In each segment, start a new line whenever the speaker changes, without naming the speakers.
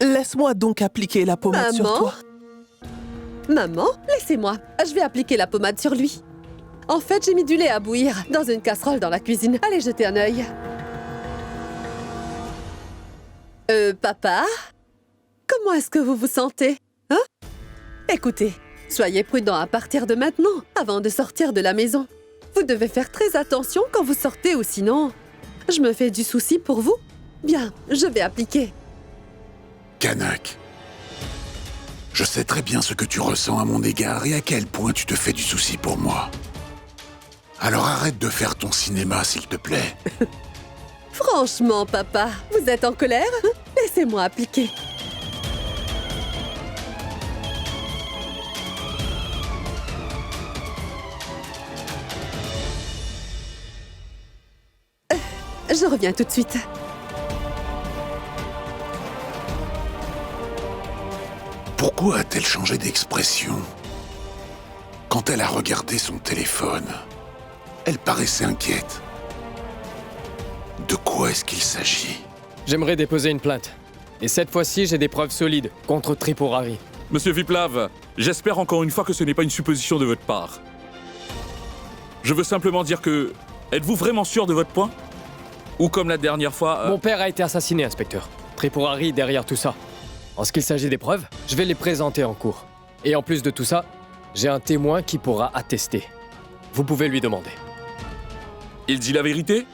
Laisse-moi donc appliquer la pommade sur toi.
Maman, laissez-moi. Je vais appliquer la pommade sur lui. En fait, j'ai mis du lait à bouillir dans une casserole dans la cuisine. Allez jeter un œil. Papa? Comment est-ce que vous vous sentez? Hein? Écoutez, soyez prudent à partir de maintenant, avant de sortir de la maison. Vous devez faire très attention quand vous sortez ou sinon... Je me fais du souci pour vous. Bien, je vais appliquer.
Canuck, je sais très bien ce que tu ressens à mon égard et à quel point tu te fais du souci pour moi. Alors arrête de faire ton cinéma, s'il te plaît.
Franchement, papa, vous êtes en colère? Laissez-moi appliquer. Je reviens tout de suite.
Pourquoi a-t-elle changé d'expression? Quand elle a regardé son téléphone, elle paraissait inquiète. De quoi est-ce qu'il s'agit?
J'aimerais déposer une plainte. Et cette fois-ci, j'ai des preuves solides contre Tripurari.
Monsieur Viplav, j'espère encore une fois que ce n'est pas une supposition de votre part. Je veux simplement dire que... Êtes-vous vraiment sûr de votre point? Ou comme la dernière fois...
Mon père a été assassiné, inspecteur. Tripurari est derrière tout ça. En ce qu'il s'agit des preuves, je vais les présenter en cours. Et en plus de tout ça, j'ai un témoin qui pourra attester. Vous pouvez lui demander.
Il dit la vérité?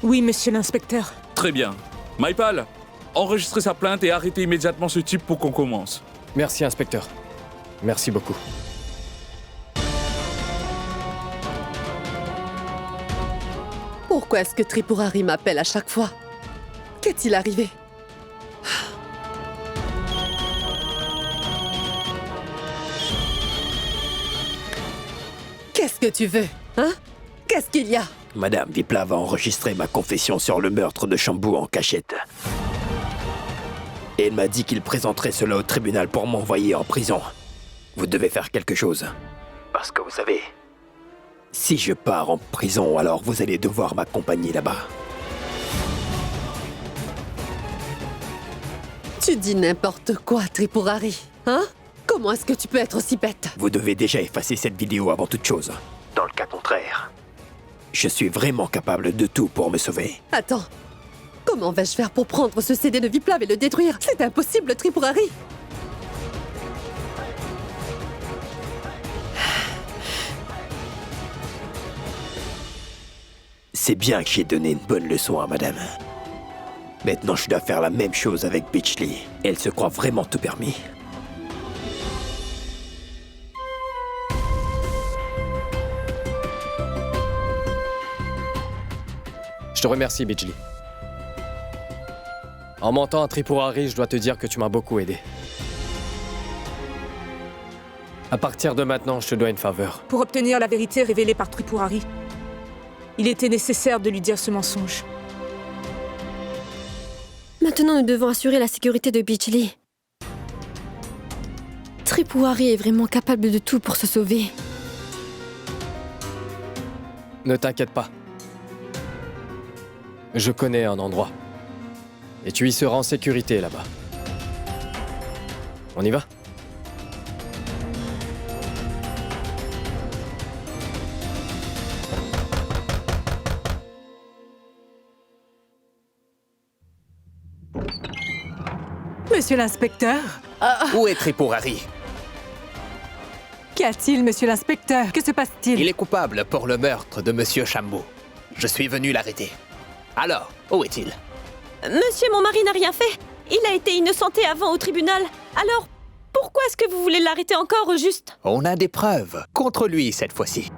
Oui, monsieur l'inspecteur.
Très bien. Maipal, enregistrez sa plainte et arrêtez immédiatement ce type pour qu'on commence.
Merci, inspecteur. Merci beaucoup.
Pourquoi est-ce que Tripurari m'appelle à chaque fois? Qu'est-il arrivé? Qu'est-ce que tu veux? Hein? Qu'est-ce qu'il y a?
Madame Viplav a enregistré ma confession sur le meurtre de Shambhu en cachette. Et elle m'a dit qu'il présenterait cela au tribunal pour m'envoyer en prison. Vous devez faire quelque chose. Parce que vous savez, si je pars en prison, alors vous allez devoir m'accompagner là-bas.
Tu dis n'importe quoi, Tripurari. Hein? Comment est-ce que tu peux être aussi bête?
Vous devez déjà effacer cette vidéo avant toute chose. Dans le cas contraire, je suis vraiment capable de tout pour me sauver.
Attends. Comment vais-je faire pour prendre ce CD de Viplav et le détruire? C'est impossible, Tripurari!
C'est bien que j'ai donné une bonne leçon à madame. Maintenant, je dois faire la même chose avec Bitchley. Elle se croit vraiment tout permis.
Je te remercie, Bitchley. En mentant à Tripurari, je dois te dire que tu m'as beaucoup aidé. À partir de maintenant, je te dois une faveur.
Pour obtenir la vérité révélée par Tripurari, il était nécessaire de lui dire ce mensonge.
Maintenant, nous devons assurer la sécurité de Bitchley. Tripurari est vraiment capable de tout pour se sauver.
Ne t'inquiète pas. Je connais un endroit. Et tu y seras en sécurité là-bas. On y va?
Monsieur l'inspecteur?
Où est Tripurari?
Qu'y a-t-il, monsieur l'inspecteur? Que se passe-t-il?
Il est coupable pour le meurtre de Monsieur Shambhu. Je suis venu l'arrêter. Alors, où est-il?
Monsieur, mon mari n'a rien fait. Il a été innocenté avant au tribunal. Alors, pourquoi est-ce que vous voulez l'arrêter encore, au juste?
On a des preuves contre lui cette fois-ci.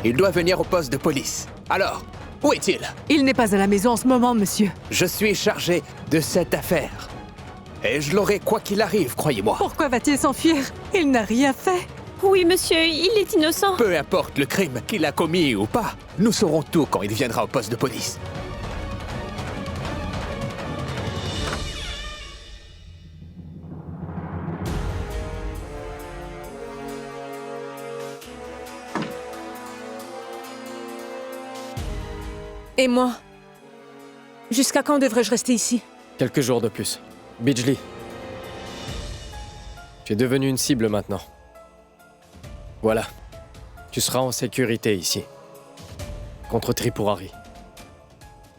Il doit venir au poste de police. Alors, où est-il?
Il n'est pas à la maison en ce moment, monsieur.
Je suis chargé de cette affaire. Et je l'aurai quoi qu'il arrive, croyez-moi.
Pourquoi va-t-il s'enfuir? Il n'a rien fait.
Oui, monsieur, il est innocent.
Peu importe le crime qu'il a commis ou pas, nous saurons tout quand il viendra au poste de police.
Et moi? Jusqu'à quand devrais-je rester ici?
Quelques jours de plus. Bijli. Tu es devenu une cible maintenant. Voilà. Tu seras en sécurité ici. Contre Tripurari.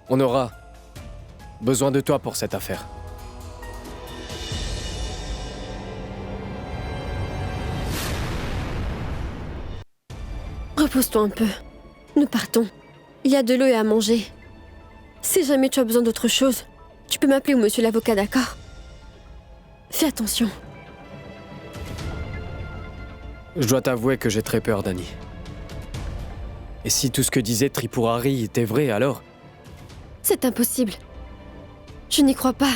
On aura besoin de toi pour cette affaire.
Repose-toi un peu. Nous partons. Il y a de l'eau et à manger. Si jamais tu as besoin d'autre chose, tu peux m'appeler ou monsieur l'avocat, d'accord? Fais attention.
Je dois t'avouer que j'ai très peur, Dani. Et si tout ce que disait Tripurari était vrai, alors?
C'est impossible. Je n'y crois pas.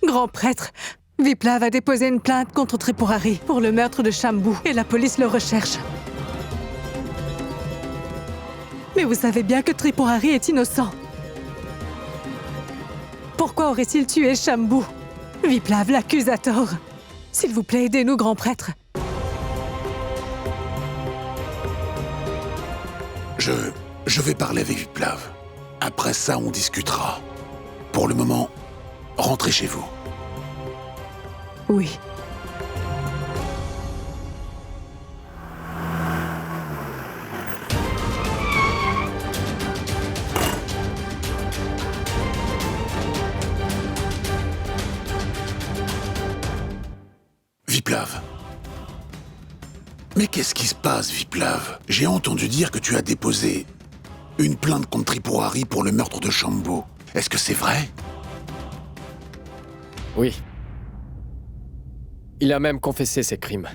Grand prêtre, Viplav a déposé une plainte contre Tripurari pour le meurtre de Shambhu et la police le recherche. Mais vous savez bien que Tripurari est innocent. Pourquoi aurait-il tué Shambhu? Viplav l'accuse à tort. S'il vous plaît, aidez-nous, grand prêtre.
Je vais parler avec Viplav. Après ça, on discutera. Pour le moment, rentrez chez vous.
Oui.
Viplav. Mais qu'est-ce qui se passe, Viplav? J'ai entendu dire que tu as déposé une plainte contre Tripurari pour le meurtre de Shambhu. Est-ce que c'est vrai?
Oui. Il a même confessé ses crimes.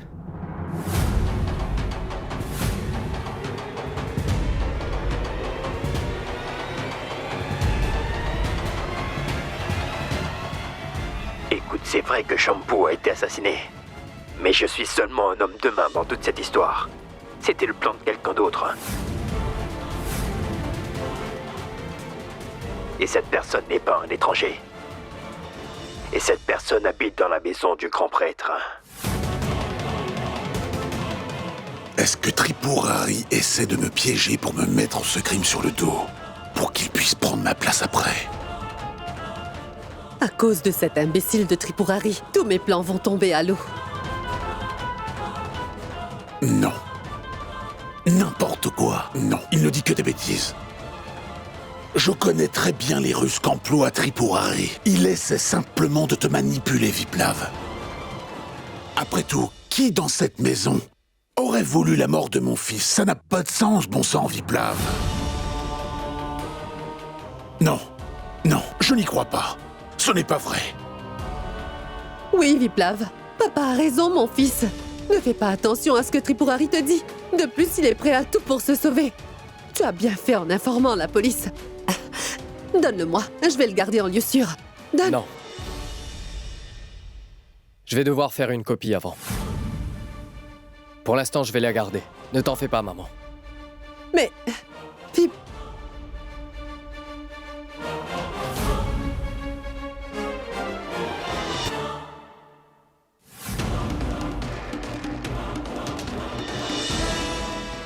Écoute, c'est vrai que Shambhu a été assassiné. Mais je suis seulement un homme de main dans toute cette histoire. C'était le plan de quelqu'un d'autre. Et cette personne n'est pas un étranger. Et cette personne habite dans la maison du grand prêtre.
Est-ce que Tripurari essaie de me piéger pour me mettre ce crime sur le dos, pour qu'il puisse prendre ma place après?
À cause de cet imbécile de Tripurari, tous mes plans vont tomber à l'eau.
Non. N'importe quoi. Non, il ne dit que des bêtises. Je connais très bien les ruses qu'emploie Tripurari. Il essaie simplement de te manipuler, Viplav. Après tout, qui dans cette maison aurait voulu la mort de mon fils? Ça n'a pas de sens, bon sang, Viplav. Non, non, je n'y crois pas. Ce n'est pas vrai.
Oui, Viplav. Papa a raison, mon fils. Ne fais pas attention à ce que Tripurari te dit. De plus, il est prêt à tout pour se sauver. Tu as bien fait en informant la police. Donne-le-moi, je vais le garder en lieu sûr. Donne.
Non. Je vais devoir faire une copie avant. Pour l'instant, je vais la garder. Ne t'en fais pas, maman.
Mais... Vip...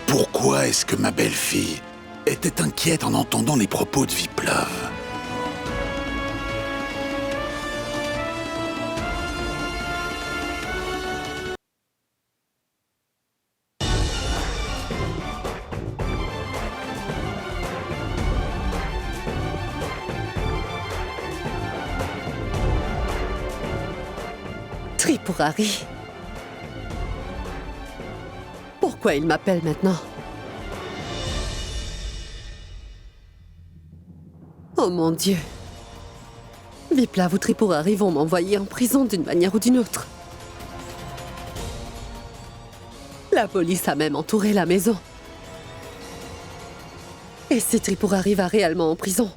Pourquoi est-ce que ma belle-fille était inquiète en entendant les propos de Viplav?
Tripurari. Pourquoi il m'appelle maintenant? Oh mon Dieu. Viplav ou Tripurari vont m'envoyer en prison d'une manière ou d'une autre. La police a même entouré la maison. Et si Tripurari va réellement en prison?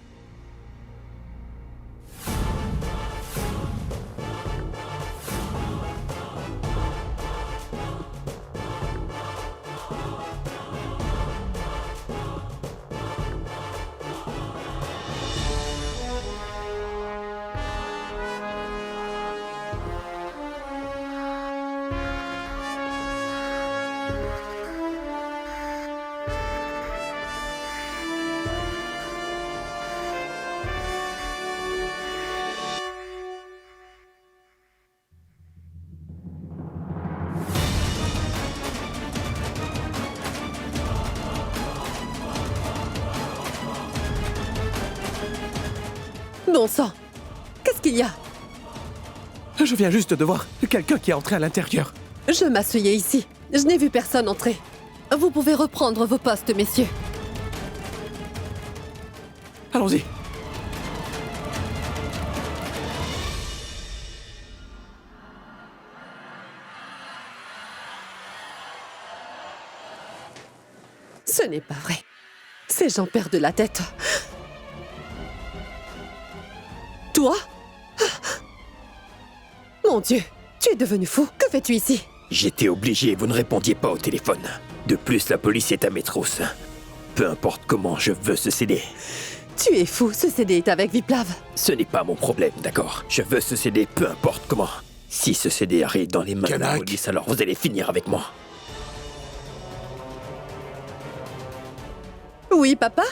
Bon sang! Qu'est-ce qu'il y a?
Je viens juste de voir quelqu'un qui est entré à l'intérieur.
Je m'asseyais ici. Je n'ai vu personne entrer. Vous pouvez reprendre vos postes, messieurs.
Allons-y.
Ce n'est pas vrai. Ces gens perdent la tête. Toi? Mon Dieu, tu es devenu fou. Que fais-tu ici?
J'étais obligé, vous ne répondiez pas au téléphone. De plus, la police est à mes trousses. Peu importe comment, je veux ce CD.
Tu es fou, ce CD est avec Viplav.
Ce n'est pas mon problème, d'accord? Je veux ce CD, peu importe comment. Si ce CD arrive dans les mains de la
Kanak.
police, alors vous allez finir avec moi.
Oui, papa?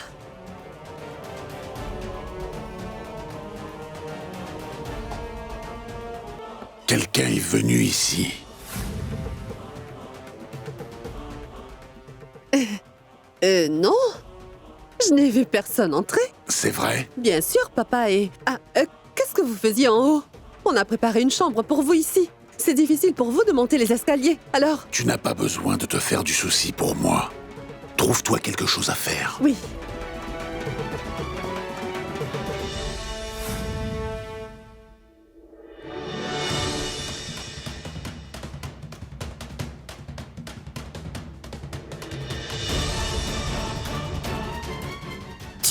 Quelqu'un est venu ici.
Non. Je n'ai vu personne entrer.
C'est vrai?
Bien sûr, papa et... Ah, qu'est-ce que vous faisiez en haut? On a préparé une chambre pour vous ici. C'est difficile pour vous de monter les escaliers, alors...
Tu n'as pas besoin de te faire du souci pour moi. Trouve-toi quelque chose à faire.
Oui.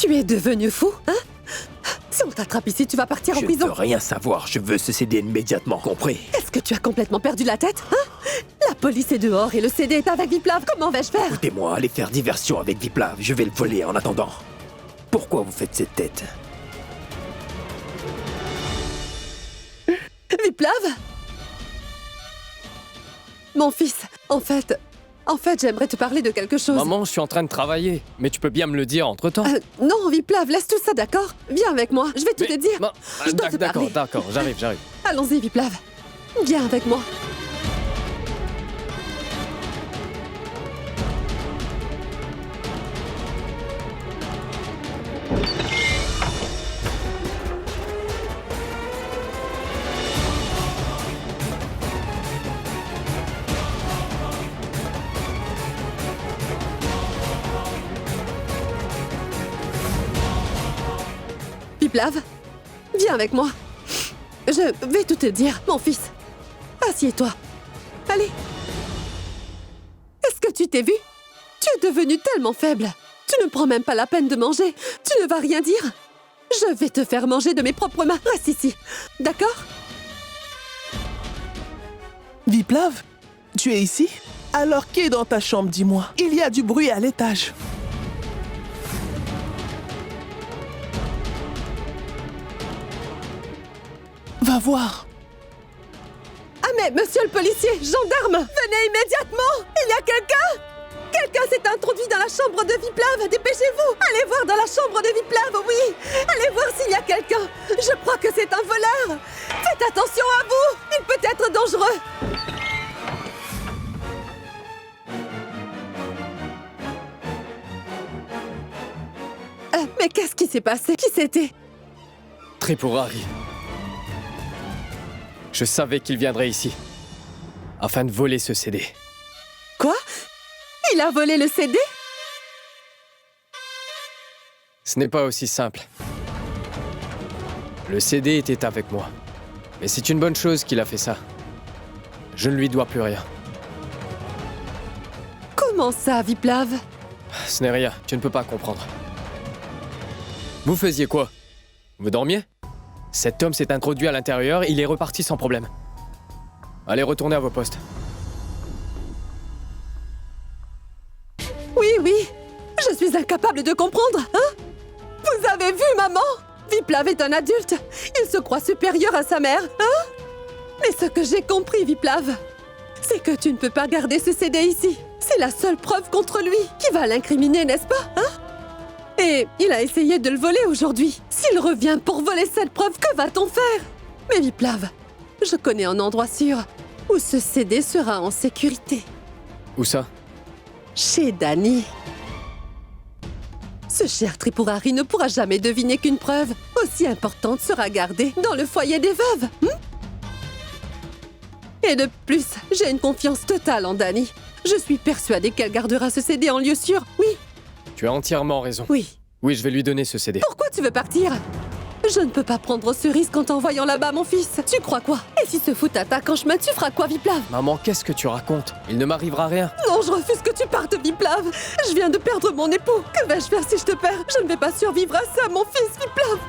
Tu es devenu fou, hein? Si on t'attrape ici, tu vas partir en
Je ne
prison.
veux rien savoir, je veux ce CD immédiatement, compris?
Est-ce que tu as complètement perdu la tête, hein? La police est dehors et le CD est avec Viplav. Comment vais-je faire?
Écoutez-moi, allez faire diversion avec Viplav, je vais le voler en attendant. Pourquoi vous faites cette tête?
Viplav? Mon fils, en fait, j'aimerais te parler de quelque chose.
Maman, je suis en train de travailler. Mais tu peux bien me le dire entre-temps.
Non, Viplav, laisse tout ça, d'accord? Viens avec moi, je vais tout te dire.
Non,
Je dois te
d'accord,
parler.
d'accord, j'arrive.
Allons-y, Viplav. Viens avec moi. Viplav, viens avec moi. Je vais tout te dire, mon fils. Assieds-toi. Allez. Est-ce que tu t'es vu? Tu es devenu tellement faible. Tu ne prends même pas la peine de manger. Tu ne vas rien dire. Je vais te faire manger de mes propres mains. Reste ici. D'accord?
Viplav, tu es ici? Alors qui est dans ta chambre, dis-moi? Il y a du bruit à l'étage. Va voir.
Ah mais, monsieur le policier, gendarme, venez immédiatement. Il y a quelqu'un? Quelqu'un s'est introduit dans la chambre de Viplav. Dépêchez-vous. Allez voir dans la chambre de Viplav, oui. Allez voir s'il y a quelqu'un. Je crois que c'est un voleur. Faites attention à vous. Il peut être dangereux. Mais qu'est-ce qui s'est passé? Qui c'était?
Tripurari. Je savais qu'il viendrait ici. Afin de voler ce CD.
Quoi? Il a volé le CD?
Ce n'est pas aussi simple. Le CD était avec moi. Mais c'est une bonne chose qu'il a fait ça. Je ne lui dois plus rien.
Comment ça, Viplav?
Ce n'est rien, tu ne peux pas comprendre. Vous faisiez quoi? Vous dormiez? Cet homme s'est introduit à l'intérieur, il est reparti sans problème. Allez, retournez à vos postes.
Oui, je suis incapable de comprendre, hein? Vous avez vu, maman? Viplav est un adulte. Il se croit supérieur à sa mère, hein? Mais ce que j'ai compris, Viplav, c'est que tu ne peux pas garder ce CD ici. C'est la seule preuve contre lui qui va l'incriminer, n'est-ce pas, hein? Et il a essayé de le voler aujourd'hui. S'il revient pour voler cette preuve, que va-t-on faire? Mais Viplav, je connais un endroit sûr où ce CD sera en sécurité.
Où ça?
Chez Danny. Ce cher Tripurari ne pourra jamais deviner qu'une preuve aussi importante sera gardée dans le foyer des veuves. Et de plus, j'ai une confiance totale en Dani. Je suis persuadée qu'elle gardera ce CD en lieu sûr. Oui,
Tu as entièrement raison.
oui.
Oui, je vais lui donner ce CD.
Pourquoi tu veux partir? Je ne peux pas prendre ce risque en t'envoyant là-bas, mon fils. Tu crois quoi? Et si ce fou t'attaque en chemin, tu feras quoi, Viplav?
Maman, qu'est-ce que tu racontes? Il ne m'arrivera rien.
Non, je refuse que tu partes, Viplav. Je viens de perdre mon époux. Que vais-je faire si je te perds? Je ne vais pas survivre à ça, mon fils, Viplav.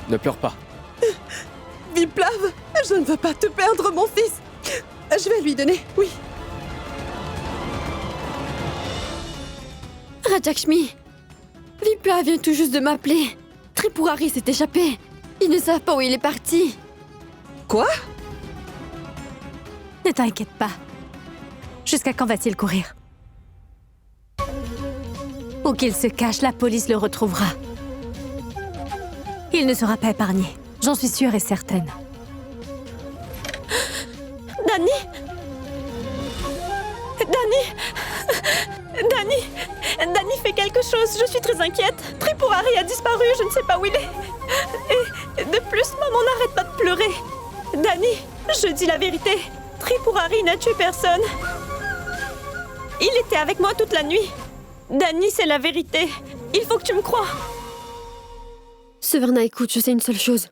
Ne pleure pas.
Viplav, je ne veux pas te perdre, mon fils. Je vais lui donner, oui.
Rajakshmi, Viplav vient tout juste de m'appeler. Tripurari s'est échappé. Ils ne savent pas où il est parti.
Quoi?
Ne t'inquiète pas. Jusqu'à quand va-t-il courir? Où qu'il se cache, la police le retrouvera. Il ne sera pas épargné. J'en suis sûre et certaine.
Dani? Dani fait quelque chose, je suis très inquiète. Tripurari a disparu, je ne sais pas où il est. Et de plus, maman n'arrête pas de pleurer. Dani, je dis la vérité. Tripurari n'a tué personne. Il était avec moi toute la nuit. Dani, c'est la vérité. Il faut que tu me crois.
Severna, écoute, je sais une seule chose.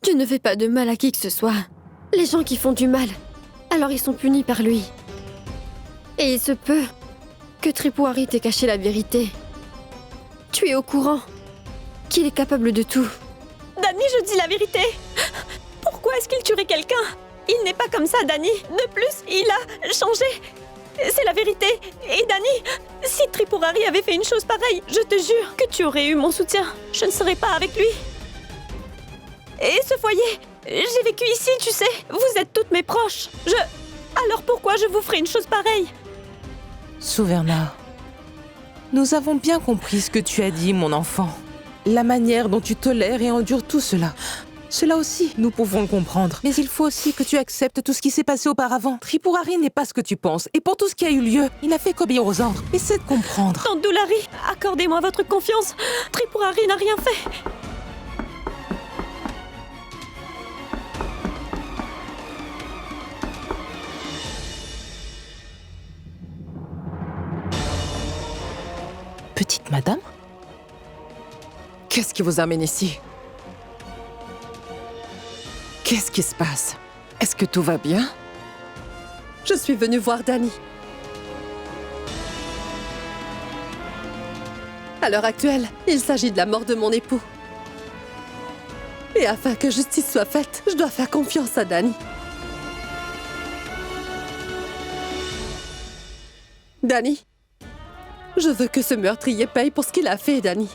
Tu ne fais pas de mal à qui que ce soit. Les gens qui font du mal, alors ils sont punis par lui. Et il se peut que Tripurari t'ait caché la vérité. Tu es au courant qu'il est capable de tout.
Dani, je dis la vérité. Pourquoi est-ce qu'il tuerait quelqu'un? Il n'est pas comme ça, Dani. De plus, il a changé. C'est la vérité. Et Dani, si Tripurari avait fait une chose pareille, je te jure que tu aurais eu mon soutien. Je ne serais pas avec lui. Et ce foyer, j'ai vécu ici, tu sais. Vous êtes toutes mes proches. Alors pourquoi je vous ferais une chose pareille?
Severna, nous avons bien compris ce que tu as dit, mon enfant. La manière dont tu tolères et endures tout cela. Cela aussi, nous pouvons le comprendre. Mais il faut aussi que tu acceptes tout ce qui s'est passé auparavant. Tripurari n'est pas ce que tu penses. Et pour tout ce qui a eu lieu, il n'a fait qu'obéir aux ordres. Essaie de comprendre.
Tante Doulari, accordez-moi votre confiance. Tripurari n'a rien fait.
Petite madame?
Qu'est-ce qui vous amène ici? Qu'est-ce qui se passe? Est-ce que tout va bien?
Je suis venue voir Dani. À l'heure actuelle, il s'agit de la mort de mon époux. Et afin que justice soit faite, je dois faire confiance à Dani. Dani, je veux que ce meurtrier paye pour ce qu'il a fait, Dani.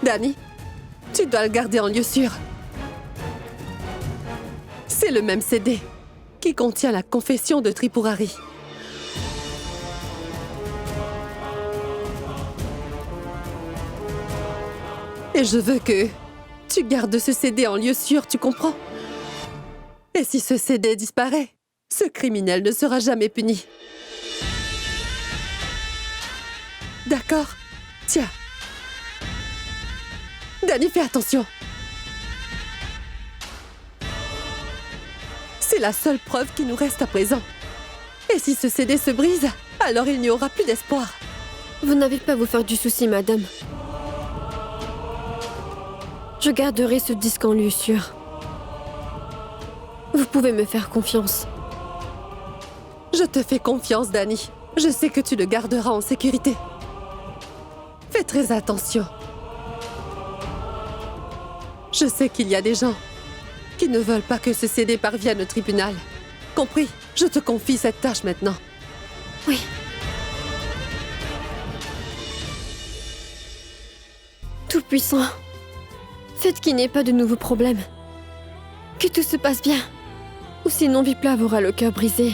Dani, tu dois le garder en lieu sûr. C'est le même CD qui contient la confession de Tripurari. Et je veux que tu gardes ce CD en lieu sûr, tu comprends? Et si ce CD disparaît, ce criminel ne sera jamais puni. D'accord? Tiens. Dani, fais attention. C'est la seule preuve qui nous reste à présent. Et si ce CD se brise, alors il n'y aura plus d'espoir.
Vous n'avez pas à vous faire du souci, madame. Je garderai ce disque en lieu sûr. Vous pouvez me faire confiance.
Je te fais confiance, Dani. Je sais que tu le garderas en sécurité. Fais très attention. Je sais qu'il y a des gens qui ne veulent pas que ce CD parvienne au tribunal. Compris? Je te confie cette tâche maintenant.
Oui. Tout-puissant, faites qu'il n'y ait pas de nouveaux problèmes. Que tout se passe bien. Ou sinon Viplav aura le cœur brisé.